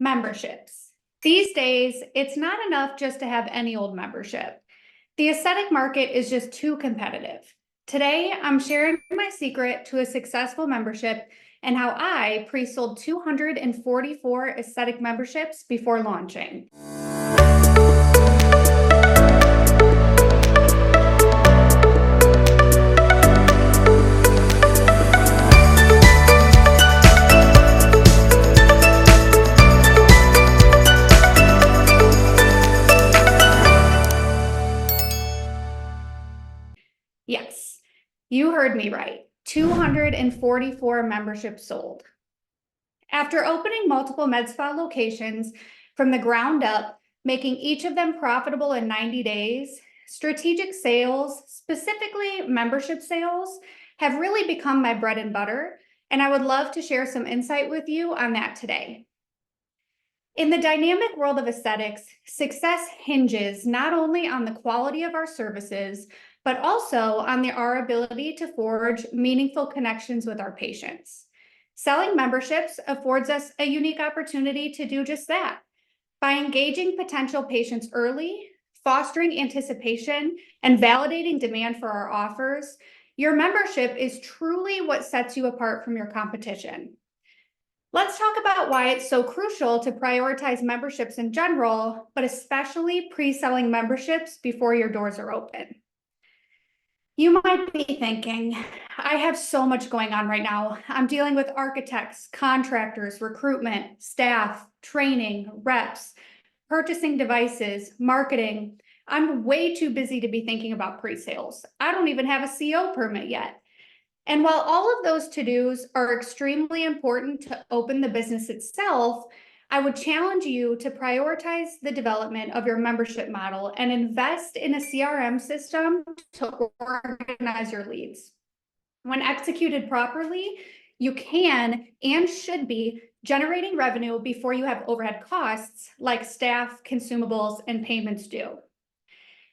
Memberships. These days, it's not enough just to have any old membership. The aesthetic market is just too competitive. Today, I'm sharing my secret to a successful membership and how I pre-sold 244 aesthetic memberships before launching. Yes, you heard me right. 244 memberships sold. After opening multiple med spa locations from the ground up, making each of them profitable in 90 days, strategic sales, specifically membership sales, have really become my bread and butter, and I would love to share some insight with you on that today. In the dynamic world of aesthetics, success hinges not only on the quality of our services, but also on our ability to forge meaningful connections with our patients. Selling memberships affords us a unique opportunity to do just that. By engaging potential patients early, fostering anticipation, and validating demand for our offers, your membership is truly what sets you apart from your competition. Let's talk about why it's so crucial to prioritize memberships in general, but especially pre-selling memberships before your doors are open. You might be thinking, I have so much going on right now. I'm dealing with architects, contractors, recruitment, staff, training, reps, purchasing devices, marketing. I'm way too busy to be thinking about pre-sales. I don't even have a CO permit yet. And while all of those to-dos are extremely important to open the business itself, I would challenge you to prioritize the development of your membership model and invest in a CRM system to organize your leads. When executed properly, you can and should be generating revenue before you have overhead costs like staff, consumables, and payments due.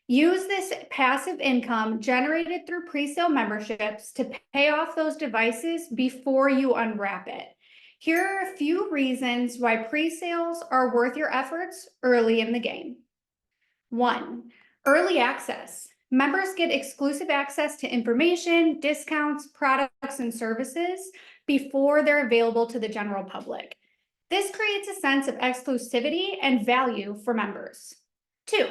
Use this passive income generated through pre-sale memberships to pay off those devices before you unwrap it. Here are a few reasons why pre-sales are worth your efforts early in the game. 1, early access. Members get exclusive access to information, discounts, products, and services before they're available to the general public. This creates a sense of exclusivity and value for members. 2,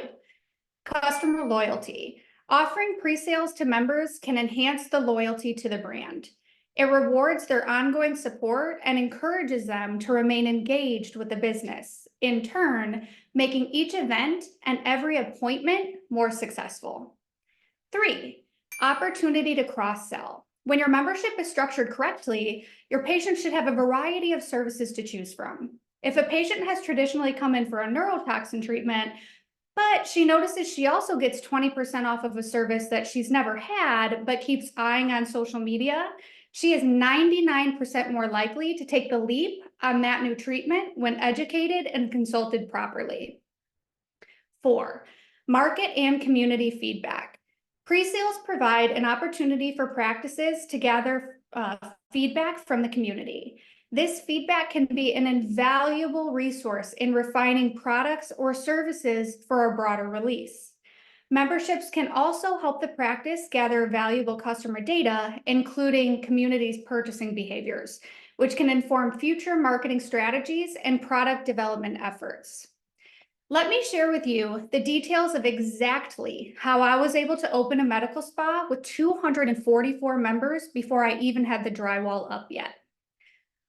customer loyalty. Offering pre-sales to members can enhance the loyalty to the brand. It rewards their ongoing support and encourages them to remain engaged with the business, in turn, making each event and every appointment more successful. 3, opportunity to cross-sell. When your membership is structured correctly, your patient should have a variety of services to choose from. If a patient has traditionally come in for a neurotoxin treatment, but she notices she also gets 20% off of a service that she's never had, but keeps eyeing on social media, she is 99% more likely to take the leap on that new treatment when educated and consulted properly. 4, market and community feedback. Pre-sales provide an opportunity for practices to gather feedback from the community. This feedback can be an invaluable resource in refining products or services for a broader release. Memberships can also help the practice gather valuable customer data, including community's purchasing behaviors, which can inform future marketing strategies and product development efforts. Let me share with you the details of exactly how I was able to open a medical spa with 244 members before I even had the drywall up yet.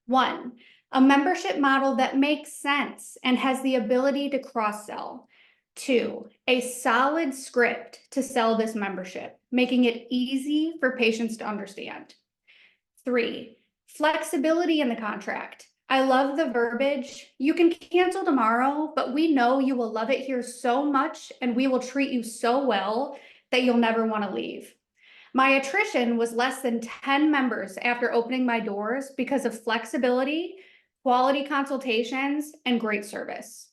1, a membership model that makes sense and has the ability to cross-sell. 2, a solid script to sell this membership, making it easy for patients to understand. 3, flexibility in the contract. I love the verbiage. You can cancel tomorrow, but we know you will love it here so much and we will treat you so well that you'll never want to leave. My attrition was less than 10 members after opening my doors because of flexibility, quality consultations, and great service.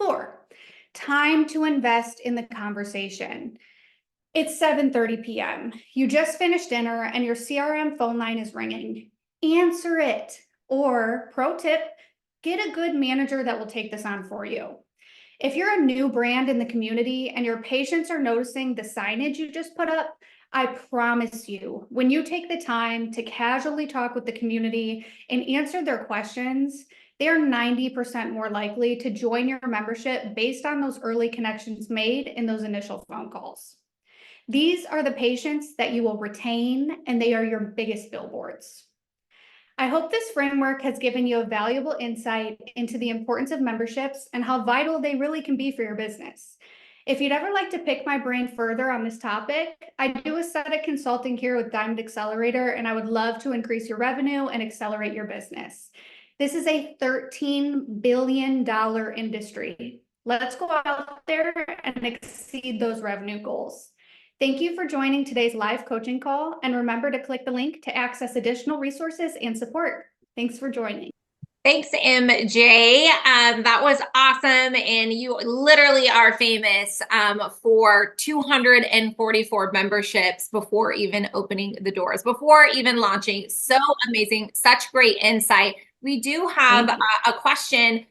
4, time to invest in the conversation. It's 7:30 p.m. You just finished dinner and your CRM phone line is ringing. Answer it. Or, pro tip, get a good manager that will take this on for you. If you're a new brand in the community and your patients are noticing the signage you just put up, I promise you, when you take the time to casually talk with the community and answer their questions, they are 90% more likely to join your membership based on those early connections made in those initial phone calls. These are the patients that you will retain, and they are your biggest billboards. I hope this framework has given you a valuable insight into the importance of memberships and how vital they really can be for your business. If you'd ever like to pick my brain further on this topic, I do aesthetic consulting here with Diamond Accelerator, and I would love to increase your revenue and accelerate your business. This is a $13 billion industry. Let's go out there and exceed those revenue goals. Thank you for joining today's live coaching call, and remember to click the link to access additional resources and support. Thanks for joining. Thanks, MJ. That was awesome. And you literally are famous for 244 memberships before even opening the doors, before even launching. So amazing. Such great insight. We do have a question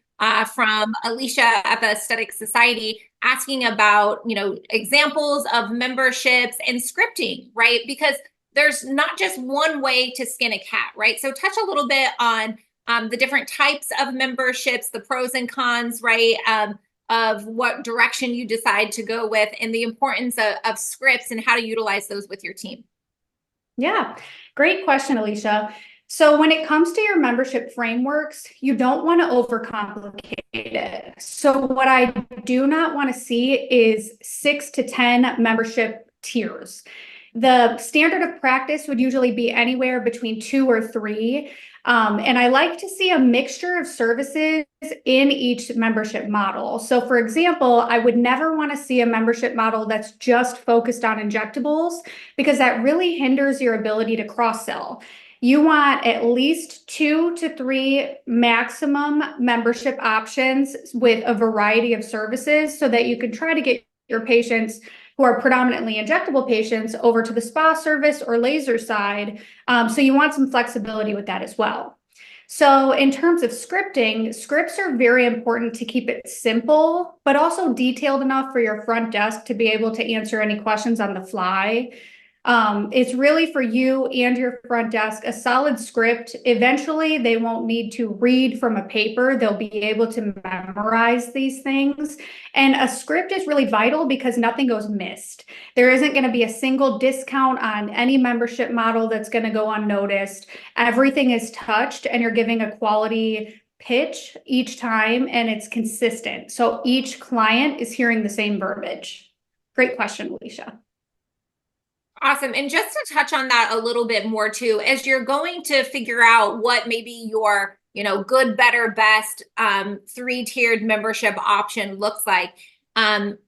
from Alicia at the Aesthetic Society asking about, examples of memberships and scripting, right? Because there's not just one way to skin a cat, right? So touch a little bit on the different types of memberships, the pros and cons, right? Of what direction you decide to go with, and the importance of scripts and how to utilize those with your team. Yeah, great question, Alicia. So when it comes to your membership frameworks, you don't want to overcomplicate it. So what I do not want to see is 6 to 10 membership tiers. The standard of practice would usually be anywhere between 2 or 3. And I like to see a mixture of services in each membership model. So for example, I would never want to see a membership model that's just focused on injectables, because that really hinders your ability to cross-sell. You want at least 2 to 3 maximum membership options with a variety of services so that you can try to get your patients who are predominantly injectable patients over to the spa service or laser side. So you want some flexibility with that as well. So in terms of scripting, scripts are very important to keep it simple, but also detailed enough for your front desk to be able to answer any questions on the fly. It's really for you and your front desk, a solid script. Eventually, they won't need to read from a paper. They'll be able to memorize these things. And a script is really vital because nothing goes missed. There isn't going to be a single discount on any membership model that's going to go unnoticed. Everything is touched, and you're giving a quality pitch each time, and it's consistent. So each client is hearing the same verbiage. Great question, Alicia. Awesome. And just to touch on that a little bit more too, as you're going to figure out what maybe your, good, better, best 3-tiered membership option looks like,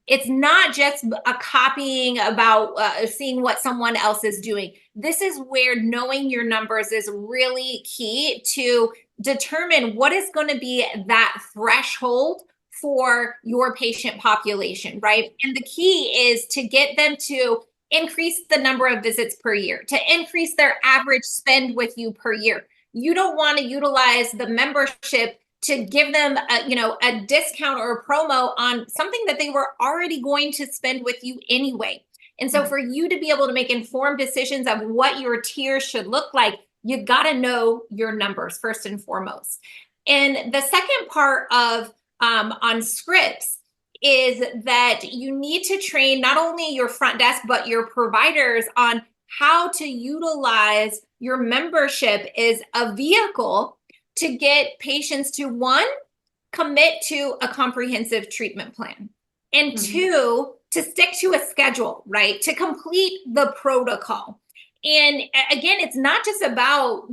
it's not just a copying about seeing what someone else is doing. This is where knowing your numbers is really key to determine what is going to be that threshold for your patient population, right? And the key is to get them to increase the number of visits per year, to increase their average spend with you per year. You don't want to utilize the membership to give them a discount or a promo on something that they were already going to spend with you anyway. And so for you to be able to make informed decisions of what your tiers should look like, you've got to know your numbers first and foremost. And the second part of on scripts is that you need to train not only your front desk, but your providers on how to utilize your membership as a vehicle to get patients to, 1, commit to a comprehensive treatment plan, and 2, to stick to a schedule, right? To complete the protocol. And again, it's not just about,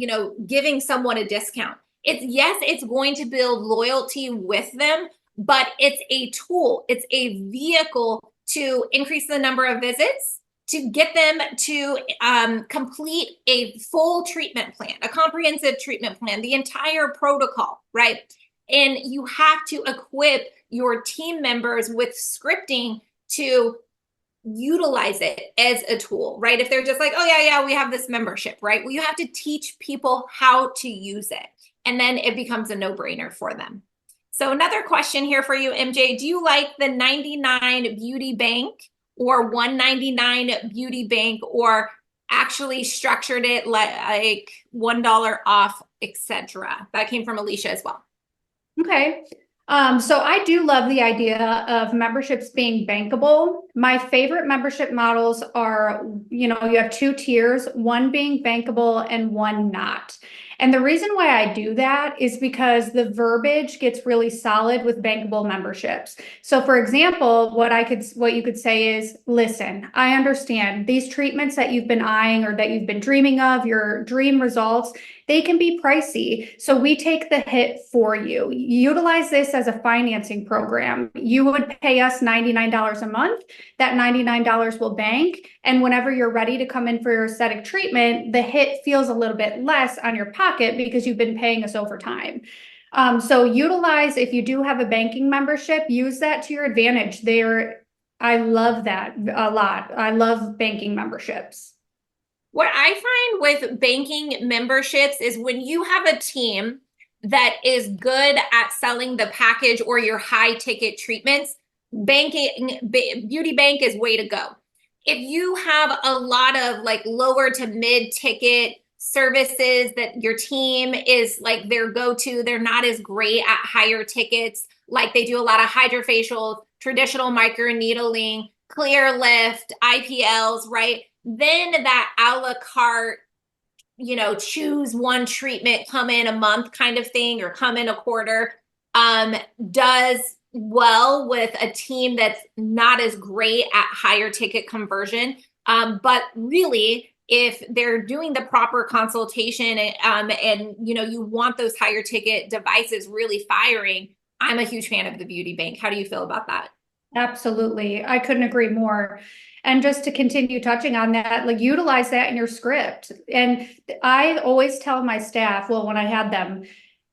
giving someone a discount. It's going to build loyalty with them, but it's a tool, it's a vehicle to increase the number of visits, to get them to complete a full treatment plan, a comprehensive treatment plan, the entire protocol, right? And you have to equip your team members with scripting to utilize it as a tool, right? If they're just like, oh yeah, we have this membership, right? Well, you have to teach people how to use it. and then it becomes a no-brainer for them. So another question here for you, MJ, do you like the 99 beauty bank or 199 beauty bank, or actually structured it like $1 off, etc.? That came from Alicia as well. Okay. So I do love the idea of memberships being bankable. My favorite membership models are, you have two tiers, one being bankable and one not. And the reason why I do that is because the verbiage gets really solid with bankable memberships. So for example, what you could say is, listen, I understand these treatments that you've been eyeing or that you've been dreaming of, your dream results, they can be pricey. So we take the hit for you. Utilize this as a financing program. You would pay us $99 a month. That $99 will bank. And whenever you're ready to come in for your aesthetic treatment, the hit feels a little bit less on your pocket because you've been paying us over time. So utilize, if you do have a banking membership, use that to your advantage. I love that a lot. I love banking memberships. What I find with banking memberships is when you have a team that is good at selling the package or your high ticket treatments, Beauty Bank is way to go. If you have a lot of like lower to mid ticket services that your team is like their go-to, they're not as great at higher tickets, like they do a lot of hydrofacials, traditional microneedling, clear lift, IPLs, right? Then that a la carte, choose one treatment, come in a month kind of thing, or come in a quarter, does well with a team that's not as great at higher ticket conversion. But really, if they're doing the proper consultation, and you want those higher ticket devices really firing, I'm a huge fan of the Beauty Bank. How do you feel about that? Absolutely. I couldn't agree more. And just to continue touching on that, like utilize that in your script. And I always tell my staff, well, when I had them,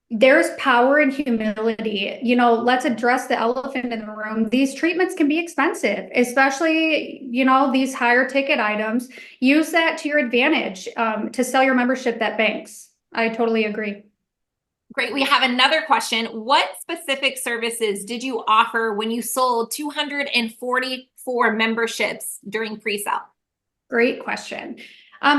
there's power in humility. Let's address the elephant in the room. These treatments can be expensive, especially, these higher ticket items. Use that to your advantage, to sell your membership that banks. I totally agree. Great. We have another question. What specific services did you offer when you sold 244 memberships during pre-sale? Great question.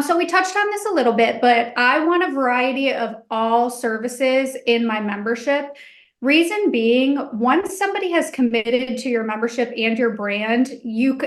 So we touched on this a little bit, but I want a variety of all services in my membership. Reason being, once somebody has committed to your membership and your brand,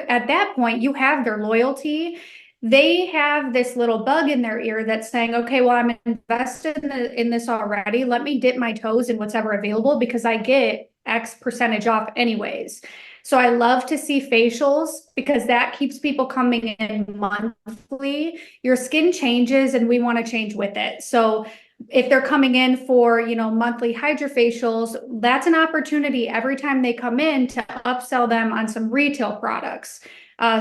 at that point, you have their loyalty. They have this little bug in their ear that's saying, okay, well, I'm invested in this already. Let me dip my toes in what's ever available because I get X percentage off anyways. So I love to see facials because that keeps people coming in monthly. Your skin changes and we want to change with it. So if they're coming in for, monthly hydrofacials, that's an opportunity every time they come in to upsell them on some retail products.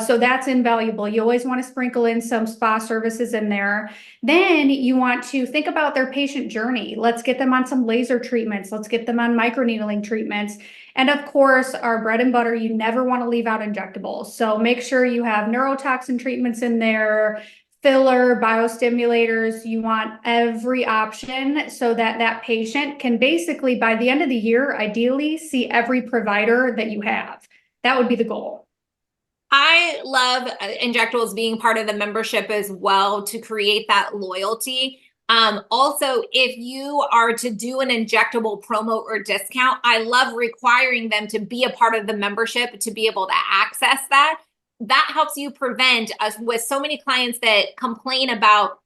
So that's invaluable. You always want to sprinkle in some spa services in there. Then you want to think about their patient journey. Let's get them on some laser treatments. Let's get them on microneedling treatments. And of course, our bread and butter, you never want to leave out injectables. So make sure you have neurotoxin treatments in there, filler, biostimulators. You want every option so that that patient can basically, by the end of the year, ideally see every provider that you have. That would be the goal. I love injectables being part of the membership as well to create that loyalty. Also, if you are to do an injectable promo or discount, I love requiring them to be a part of the membership to be able to access that. That helps you prevent us with so many clients that complain about,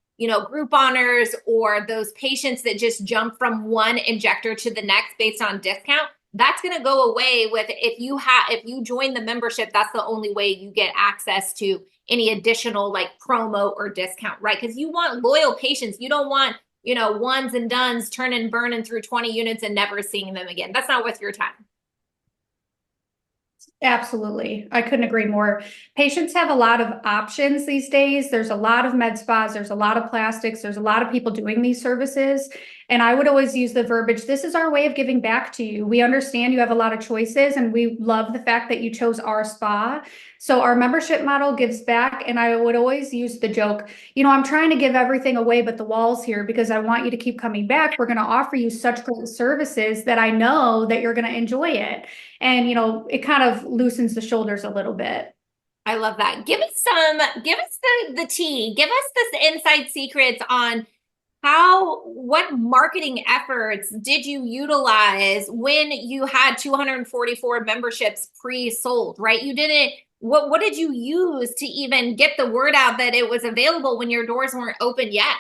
group honors or those patients that just jump from one injector to the next based on discount. That's going to go away with if you join the membership. That's the only way you get access to any additional like promo or discount, right? Because you want loyal patients. You don't want, ones and dones turning, burning through 20 units and never seeing them again. That's not worth your time. Absolutely. I couldn't agree more. Patients have a lot of options these days. There's a lot of med spas. There's a lot of plastics. There's a lot of people doing these services. And I would always use the verbiage, this is our way of giving back to you. We understand you have a lot of choices, and we love the fact that you chose our spa. So our membership model gives back. And I would always use the joke, I'm trying to give everything away but the walls here because I want you to keep coming back. We're going to offer you such great services that I know that you're going to enjoy it. And, it kind of loosens the shoulders a little bit. I love that. Give us the tea. Give us this inside secrets on what marketing efforts did you utilize when you had 244 memberships pre-sold, right? You didn't, what did you use to even get the word out that it was available when your doors weren't open yet?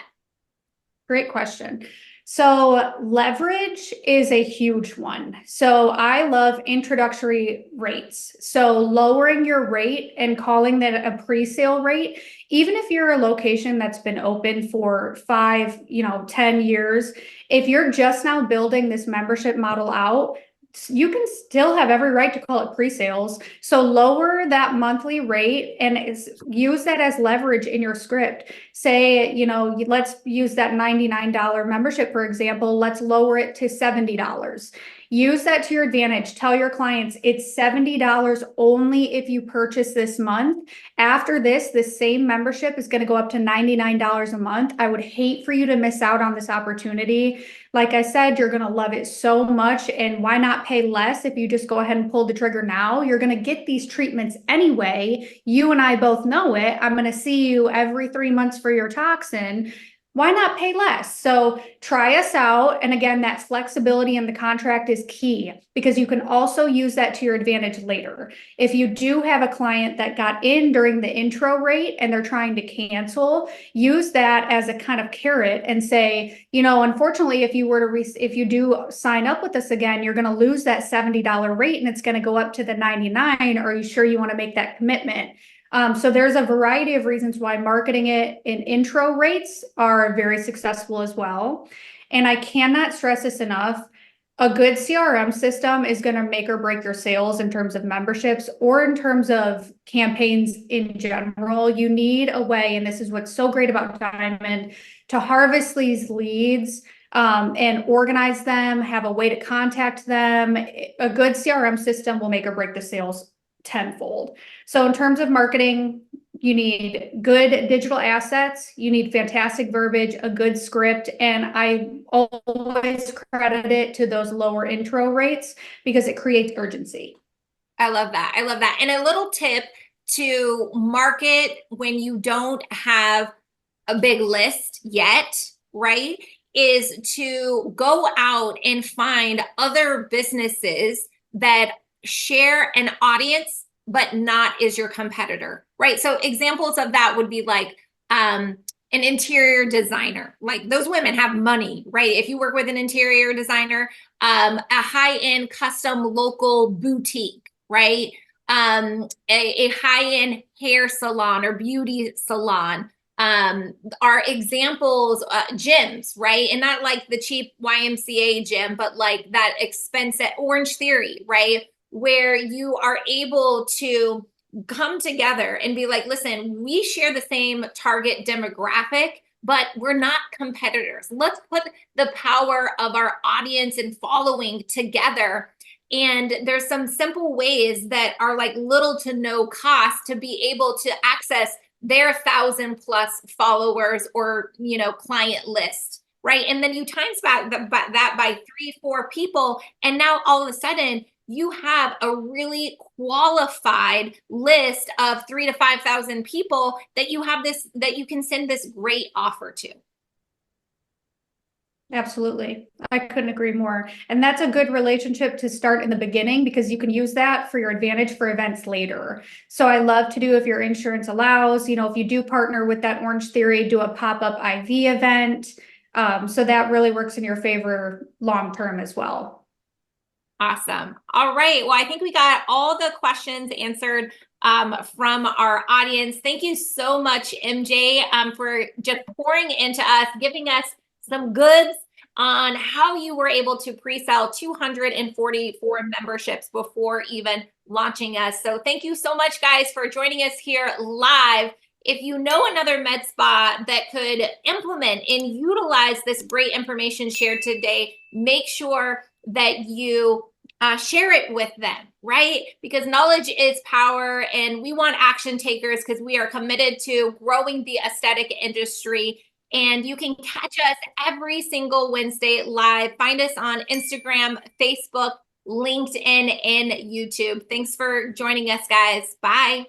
Great question. So leverage is a huge one. So I love introductory rates. So lowering your rate and calling that a pre-sale rate, even if you're a location that's been open for 5, 10 years, if you're just now building this membership model out, you can still have every right to call it pre-sales. So lower that monthly rate and use that as leverage in your script. Say, let's use that $99 membership, for example. Let's lower it to $70. Use that to your advantage. Tell your clients it's $70 only if you purchase this month. After this same membership is going to go up to $99 a month. I would hate for you to miss out on this opportunity. Like I said, you're going to love it so much. And why not pay less if you just go ahead and pull the trigger now? You're going to get these treatments anyway. You and I both know it. I'm going to see you every 3 months for your toxin. Why not pay less? So try us out. And again, that flexibility in the contract is key because you can also use that to your advantage later. If you do have a client that got in during the intro rate and they're trying to cancel, use that as a kind of carrot and say, unfortunately, if you do sign up with us again, you're going to lose that $70 rate and it's going to go up to the $99. Are you sure you want to make that commitment? So there's a variety of reasons why marketing it in intro rates are very successful as well. And I cannot stress this enough. A good CRM system is going to make or break your sales in terms of memberships or in terms of campaigns in general. You need a way, and this is what's so great about Diamond, to harvest these leads and organize them, have a way to contact them. A good CRM system will make or break the sales tenfold. So in terms of marketing, you need good digital assets, you need fantastic verbiage, a good script, and I always credit it to those lower intro rates because it creates urgency. I love that. I love that. And a little tip to market when you don't have a big list yet, right, is to go out and find other businesses that share an audience but not is your competitor, right? So examples of that would be like an interior designer. Like those women have money, right? If you work with an interior designer, a high-end custom local boutique, right? A high-end hair salon or beauty salon are examples, gyms, right? And not like the cheap YMCA gym, but like that expensive Orange Theory, right? Where you are able to come together and be like, listen, we share the same target demographic, but we're not competitors. Let's put the power of our audience and following together. And there's some simple ways that are like little to no cost to be able to access their 1,000+ followers or, client list, right? And then you times that by 3-4 people. And now all of a sudden, you have a really qualified list of 3,000 to 5,000 people that you can send this great offer to. Absolutely. I couldn't agree more. And that's a good relationship to start in the beginning because you can use that for your advantage for events later. So I love to do, if your insurance allows, if you do partner with that Orange Theory, do a pop-up IV event. So that really works in your favor long-term as well. Awesome. All right. Well, I think we got all the questions answered from our audience. Thank you so much, MJ, for just pouring into us, giving us some goods on how you were able to pre-sell 244 memberships before even launching us. So thank you so much, guys, for joining us here live if you know another med spa that could implement and utilize this great information shared today, make sure that you share it with them, right? Because knowledge is power, and we want action takers because we are committed to growing the aesthetic industry. And you can catch us every single Wednesday live. Find us on Instagram, Facebook, LinkedIn, and YouTube. Thanks for joining us, guys. Bye.